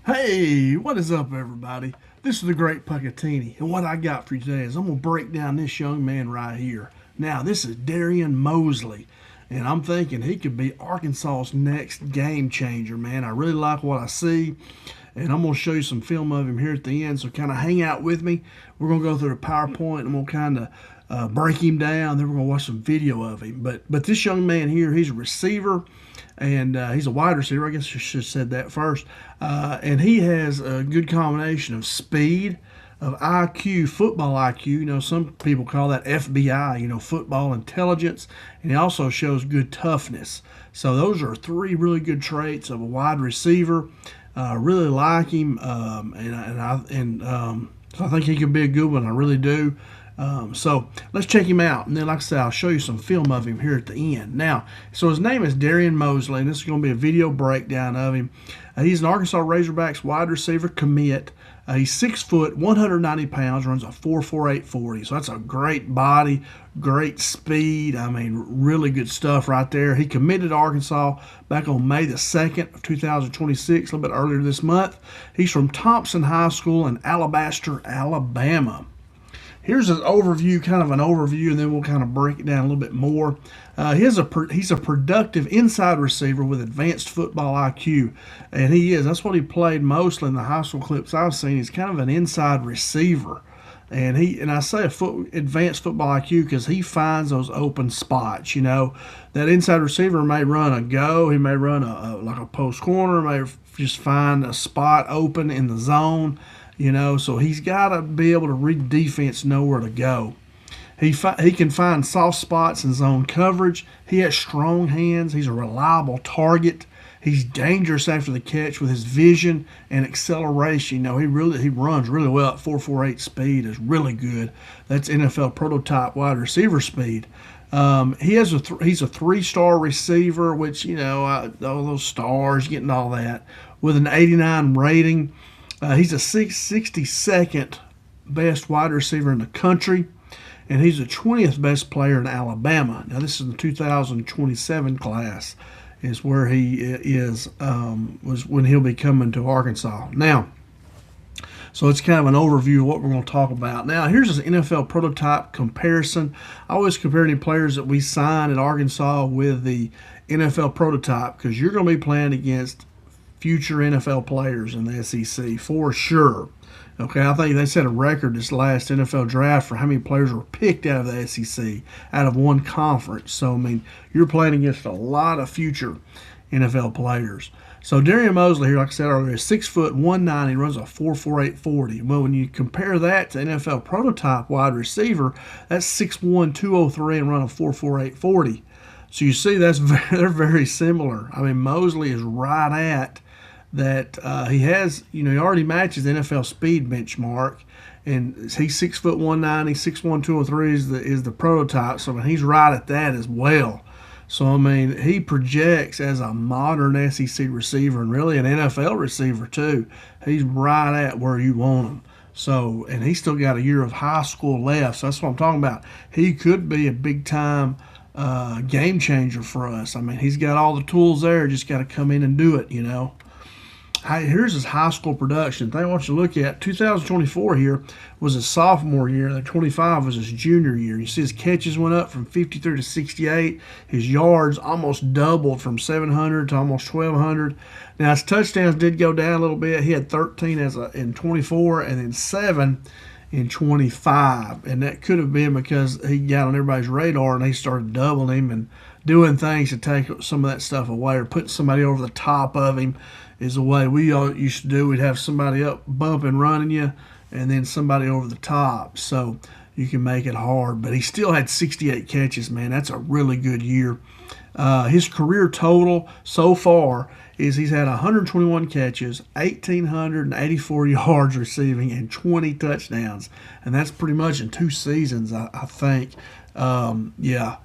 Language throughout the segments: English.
Hey, what is up, everybody? This is the Great Puckatini, and what I got for you today is I'm going to break down this young man right here. Now, this is Darion Moseley, and I'm thinking he could be Arkansas's next game changer, man. I really like what I see, and I'm going to show you some film of him here at the end, so kind of hang out with me. We're going to go through the PowerPoint, and we'll kind of break him down, then we're going to watch some video of him. But this young man here, he's a receiver, and he's a wide receiver. I guess I should have said that first. And he has a good combination of speed, of IQ, football IQ. You know, some people call that FBI, football intelligence. And he also shows good toughness. So those are three really good traits of a wide receiver. Really like him, so I think he could be a good one. I really do. So let's check him out, and then, like I said, I'll show you some film of him here at the end. Now, so his name is Darion Moseley, and this is going to be a video breakdown of him. He's an Arkansas Razorbacks wide receiver commit. He's 6 foot, 190 pounds, runs a 4.48 40. So that's a great body, great speed. I mean, really good stuff right there. He committed to Arkansas back on May the 2nd of 2026, a little bit earlier this month. He's from Thompson High School in Alabaster, Alabama. Here's an overview, kind of an overview, and then we'll kind of break it down a little bit more. He's a productive inside receiver with advanced football IQ, and he is. That's what he played mostly in the high school clips I've seen. He's kind of an inside receiver, and I say advanced football IQ because he finds those open spots. You know, that inside receiver may run a go, he may run like a post corner, may just find a spot open in the zone. So he's got to be able to read defense, know where to go. He can find soft spots in zone coverage. He has strong hands. He's a reliable target. He's dangerous after the catch with his vision and acceleration. He runs really well at 4.48 speed. Is really good. That's NFL prototype wide receiver speed. He's a 3-star receiver, which all those stars, getting all that, with an 89 rating. He's a 62nd best wide receiver in the country, and he's the 20th best player in Alabama. Now, this is the 2027 class is where he was when he'll be coming to Arkansas. Now, so it's kind of an overview of what we're going to talk about. Now, here's his NFL prototype comparison. I always compare any players that we sign at Arkansas with the NFL prototype because you're going to be playing against future NFL players in the SEC for sure. Okay, I think they set a record this last NFL draft for how many players were picked out of the SEC, out of one conference. So, I mean, you're playing against a lot of future NFL players. So, Darion Moseley here, like I said earlier, is 6 foot, 190, runs a 4.48 40. Well, when you compare that to NFL prototype wide receiver, that's 6'1", 203 and run a 4.48 40. So, you see, they're very similar. I mean, Moseley is right at that he has, he already matches the NFL speed benchmark, and he's 6 foot 190, 6'1", 203 is the prototype. So I mean, he's right at that as well. So I mean, he projects as a modern SEC receiver and really an NFL receiver too. He's right at where you want him. So, and he's still got a year of high school left. So that's what I'm talking about. He could be a big time game changer for us. I mean, he's got all the tools there. Just got to come in and do it. Here's his high school production. Thing I want you to look at, 2024 here was his sophomore year. The 25 was his junior year. You see his catches went up from 53 to 68. His yards almost doubled from 700 to almost 1,200. Now, his touchdowns did go down a little bit. He had 13 in 24 and then 7 in 25. And that could have been because he got on everybody's radar and they started doubling him and doing things to take some of that stuff away or putting somebody over the top of him. Is the way we all used to do. We'd have somebody up bumping, running you, and then somebody over the top. So you can make it hard. But he still had 68 catches, man. That's a really good year. His career total so far is he's had 121 catches, 1,884 yards receiving, and 20 touchdowns. And that's pretty much in 2 seasons, I think. Yeah.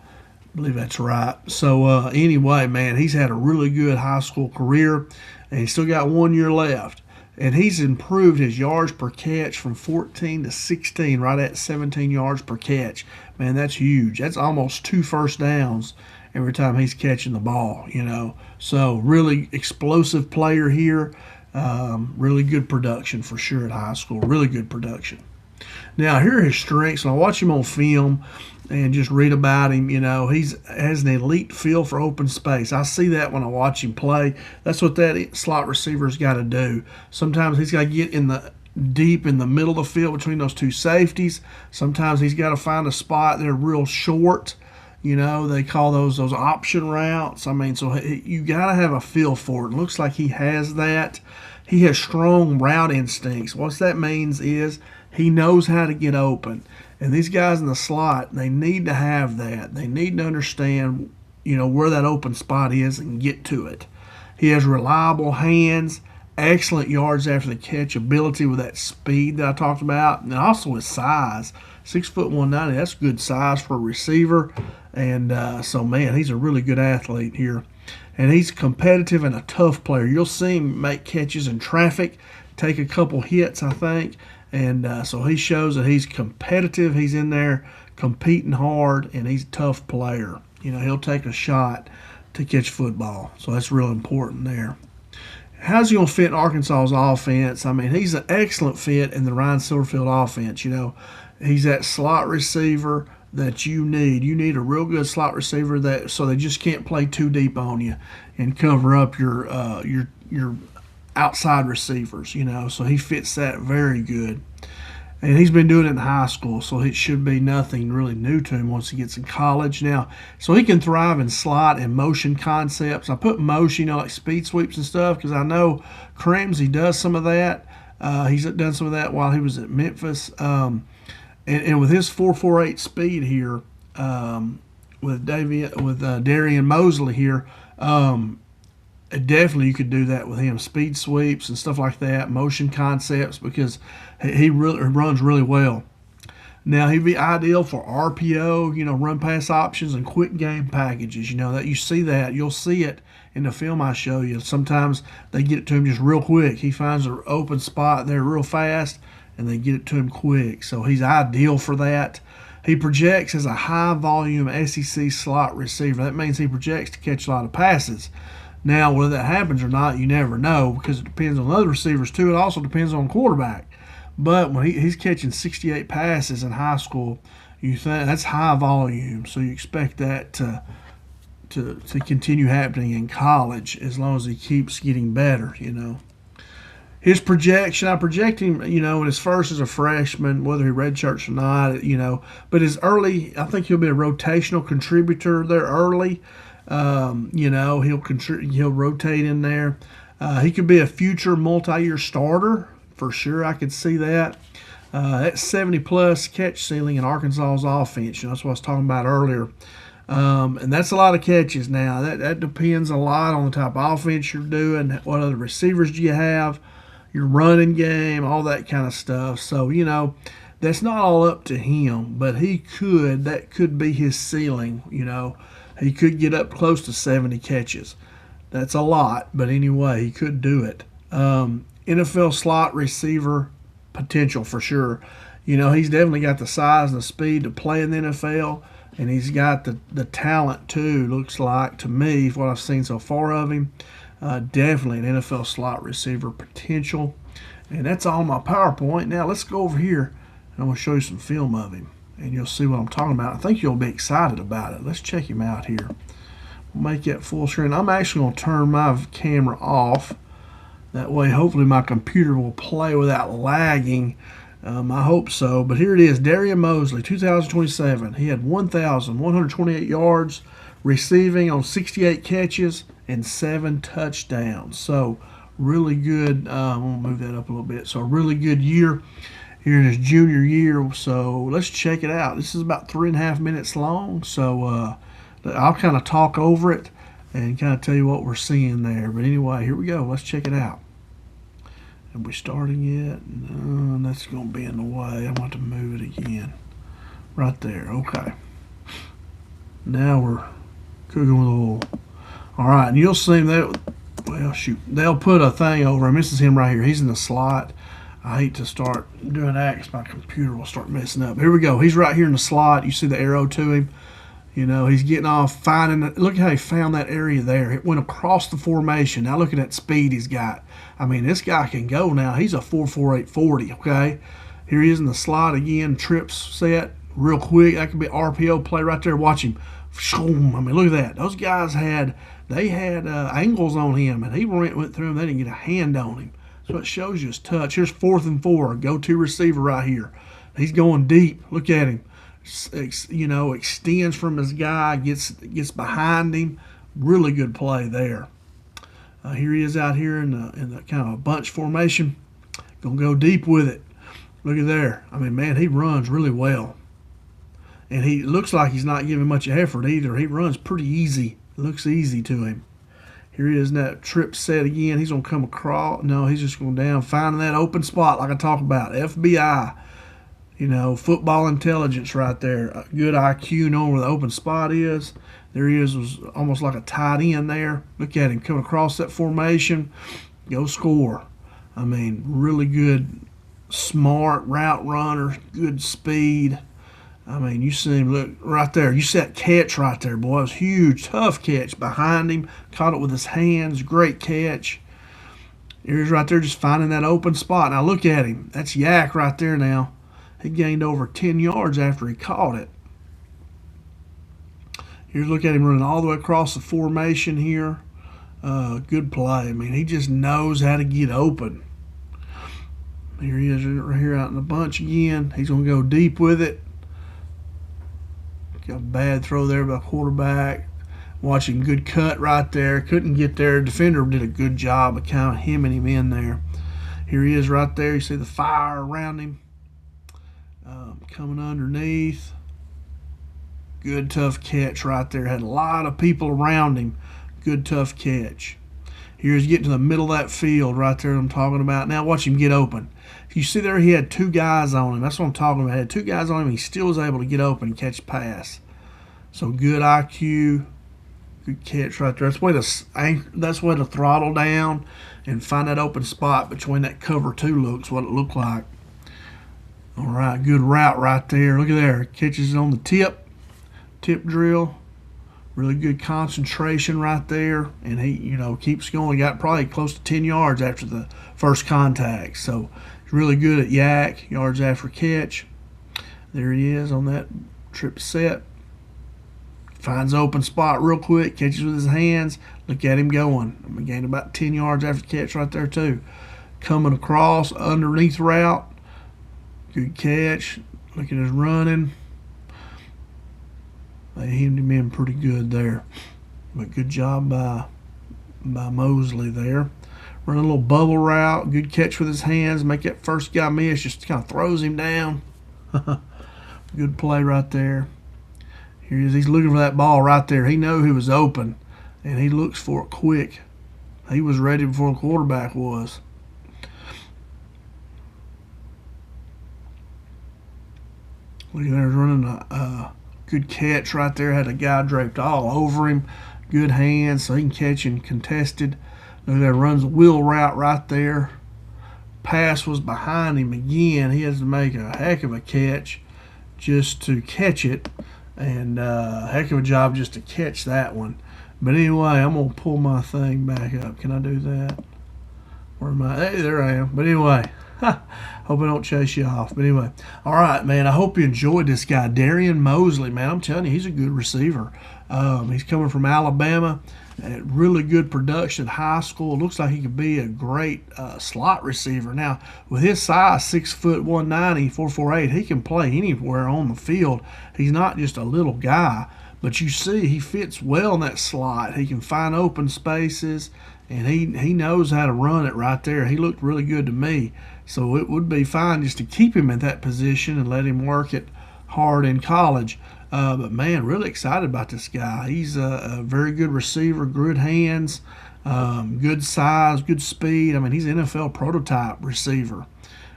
I believe that's right. So anyway, man, he's had a really good high school career, and he's still got 1 year left. And he's improved his yards per catch from 14 to 16, right at 17 yards per catch. Man, that's huge. That's almost 2 first downs every time he's catching the ball, So really explosive player here. Really good production for sure at high school. Really good production. Now, here are his strengths. And I watch him on film and just read about him. You know, he has an elite feel for open space. I see that when I watch him play. That's what that slot receiver's got to do. Sometimes he's got to get deep in the middle of the field between those two safeties. Sometimes he's got to find a spot that are real short. You know, they call those option routes. I mean, so you got to have a feel for it. It looks like he has that. He has strong route instincts. What that means is he knows how to get open. And these guys in the slot, they need to have that. They need to understand, you know, where that open spot is and get to it. He has reliable hands, excellent yards after the catch ability with that speed that I talked about, and also his size. 6 foot 190, that's good size for a receiver. And so, man, he's a really good athlete here. And he's competitive and a tough player. You'll see him make catches in traffic, take a couple hits, I think. And so he shows that he's competitive. He's in there competing hard, and he's a tough player. You know, he'll take a shot to catch football. So that's real important there. How's he going to fit in Arkansas's offense? I mean, he's an excellent fit in the Ryan Silverfield offense. You know, he's that slot receiver that you need. You need a real good slot receiver so they just can't play too deep on you and cover up your outside receivers, you know. So he fits that very good. And he's been doing it in high school, so it should be nothing really new to him once he gets in college. Now, so he can thrive in slot and motion concepts. I put motion, you know, like speed sweeps and stuff, because I know Cramsey does some of that. He's done some of that while he was at Memphis. And with his 4.48 speed here, with Darion Moseley here, definitely you could do that with him. Speed sweeps and stuff like that, motion concepts, because he really runs really well. Now, he'd be ideal for RPO, you know, run pass options and quick game packages. You know, that you'll see it in the film I show you. Sometimes they get it to him just real quick. He finds an open spot there real fast, and they get it to him quick. So he's ideal for that. He projects as a high-volume SEC slot receiver. That means he projects to catch a lot of passes. Now, whether that happens or not, you never know, because it depends on other receivers too. It also depends on quarterback. But when he's catching 68 passes in high school, you think that's high volume. So you expect that to continue happening in college as long as he keeps getting better, you know. His projection, I project him, you know, in his first as a freshman, whether he redshirts or not, you know. But his early, I think he'll be a rotational contributor there early. You know, he'll rotate in there. He could be a future multi-year starter for sure. I could see that. That 70-plus catch ceiling in Arkansas's offense. You know, that's what I was talking about earlier. And that's a lot of catches now. That depends a lot on the type of offense you're doing, what other receivers do you have, your running game, all that kind of stuff. So, you know, that's not all up to him, but that could be his ceiling, you know. He could get up close to 70 catches. That's a lot, but anyway, he could do it. NFL slot receiver potential for sure. You know, he's definitely got the size and the speed to play in the NFL, and he's got the talent too, looks like, to me, what I've seen so far of him. Definitely an NFL slot receiver potential. And that's all my PowerPoint. Now let's go over here, and I'm going to show you some film of him, and you'll see what I'm talking about. I think you'll be excited about it. Let's check him out here. We'll make that full screen. I'm actually going to turn my camera off. That way, hopefully, my computer will play without lagging. I hope so. But here it is, Darion Moseley, 2027. He had 1,128 yards receiving on 68 catches and 7 touchdowns. So, really good. I'm going to move that up a little bit. So, a really good year here in his junior year. So, let's check it out. This is about 3.5 minutes long. So, I'll kind of talk over it and kind of tell you what we're seeing there. But anyway, here we go. Let's check it out. Are we starting yet? No, that's going to be in the way. I'm going to move it again. Right there. Okay. Now we're cooking with oil. All right, and you'll see they'll put a thing over him. This is him right here. He's in the slot. I hate to start doing that because my computer will start messing up. Here we go. He's right here in the slot. You see the arrow to him. You know, he's getting off, finding. Look at how he found that area there. It went across the formation. Now look at that speed he's got. I mean, this guy can go now. He's a 4.48 40. Okay, here he is in the slot again. Trips set real quick. That could be RPO play right there. Watch him. I mean, look at that. Those guys had angles on him, and he went through them. They didn't get a hand on him. So it shows you his touch. Here's 4th and 4. Go-to receiver right here. He's going deep. Look at him. You know, extends from his guy, gets behind him. Really good play there. Here he is out here in the kind of a bunch formation. Gonna go deep with it. Look at there. I mean, man, he runs really well. And he looks like he's not giving much effort either. He runs pretty easy. It looks easy to him. Here he is in that trip set again. He's going to come across. No, he's just going down, finding that open spot like I talked about. FBI, you know, football intelligence right there. A good IQ, knowing where the open spot is. There he is, was almost like a tight end there. Look at him coming across that formation. Go score. I mean, really good, smart route runner, good speed. I mean, you see him, look right there. You see that catch right there, boy. It was huge, tough catch behind him. Caught it with his hands. Great catch. Here's right there just finding that open spot. Now look at him. That's Yak right there now. He gained over 10 yards after he caught it. Here's look at him running all the way across the formation here. Good play. I mean, he just knows how to get open. Here he is right here out in the bunch again. He's going to go deep with it. Got a bad throw there by the quarterback. Watching, good cut right there. Couldn't get there. Defender did a good job of kind of hemming him in there. Here he is right there. You see the fire around him. Coming underneath. Good tough catch right there. Had a lot of people around him. Good tough catch. Here's getting to the middle of that field right there I'm talking about. Now watch him get open. You see there he had 2 guys on him. That's what I'm talking about. He had 2 guys on him. He still was able to get open and catch a pass. So good IQ. Good catch right there. That's way to throttle down and find that open spot between that cover 2 looks, what it looked like. All right, good route right there. Look at there. Catches it on the tip drill. Really good concentration right there. And he, you know, keeps going. Got probably close to 10 yards after the first contact. So he's really good at yak, yards after catch. There he is on that trip set. Finds open spot real quick, catches with his hands. Look at him going. I mean, gained about 10 yards after catch right there too. Coming across underneath route. Good catch. Look at his running. They hemmed him in pretty good there. But good job by Moseley there. Running a little bubble route. Good catch with his hands. Make that first guy miss. Just kind of throws him down. Good play right there. Here he is. He's looking for that ball right there. He knew he was open, and he looks for it quick. He was ready before the quarterback was. Look at there, running a good catch right there. Had a guy draped all over him. Good hands, so he can catch and contested. Look at that, runs a wheel route right there. Pass was behind him again. He has to make a heck of a catch just to catch it. And heck of a job just to catch that one. But anyway, I'm going to pull my thing back up. Can I do that? Where am I? Hey, there I am. But anyway, hope I don't chase you off. But anyway, all right, man, I hope you enjoyed this guy, Darion Moseley, man. I'm telling you, he's a good receiver. He's coming from Alabama. Really good production at high school. Looks like he could be a great slot receiver. Now, with his size, 6 foot 190, 4.48, he can play anywhere on the field. He's not just a little guy, but you see he fits well in that slot. He can find open spaces, and he knows how to run it right there. He looked really good to me. So it would be fine just to keep him at that position and let him work it hard in college. But man, really excited about this guy. He's a very good receiver, good hands, good size, good speed. I mean, he's an NFL prototype receiver.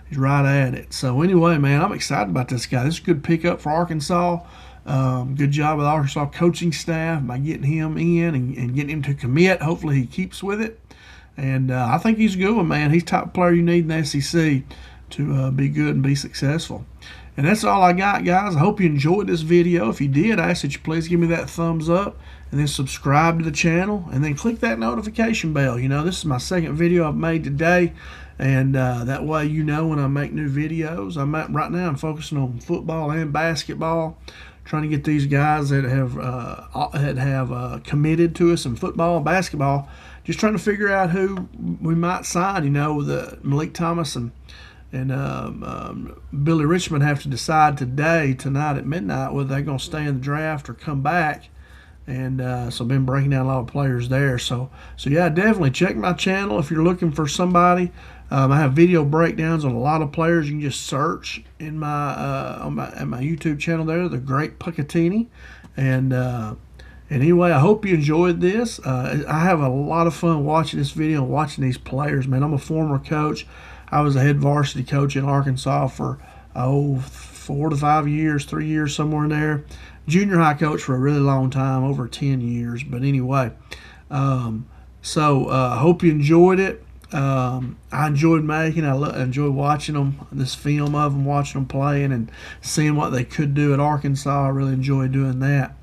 He's right at it. So anyway, man, I'm excited about this guy. This is a good pickup for Arkansas. Good job with the Arkansas coaching staff by getting him in and getting him to commit. Hopefully he keeps with it. And I think he's a good one, man. He's the type of player you need in the SEC to be good and be successful. And that's all I got, guys. I hope you enjoyed this video. If you did, I ask that you please give me that thumbs up and then subscribe to the channel and then click that notification bell. You know, this is my second video I've made today, and that way you know when I make new videos. Right now I'm focusing on football and basketball, trying to get these guys that have committed to us in football and basketball, just trying to figure out who we might sign. You know, Malik Thomas and Billy Richmond have to decide tonight at midnight, whether they're going to stay in the draft or come back. And so I've been breaking down a lot of players there. So yeah, definitely check my channel if you're looking for somebody. I have video breakdowns on a lot of players. You can just search in my YouTube channel there, The Great Pucatini. And anyway, I hope you enjoyed this. I have a lot of fun watching this video and watching these players, man. I'm a former coach. I was a head varsity coach in Arkansas for 4 to 5 years, 3 years, somewhere in there. Junior high coach for a really long time, over 10 years. But anyway, I hope you enjoyed it. I enjoyed making. I enjoyed watching them, this film of them, watching them playing and seeing what they could do at Arkansas. I really enjoyed doing that.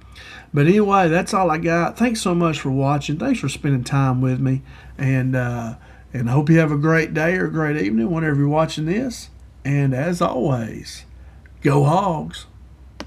But anyway, that's all I got. Thanks so much for watching. Thanks for spending time with me. And I hope you have a great day or a great evening whenever you're watching this. And as always, go Hogs.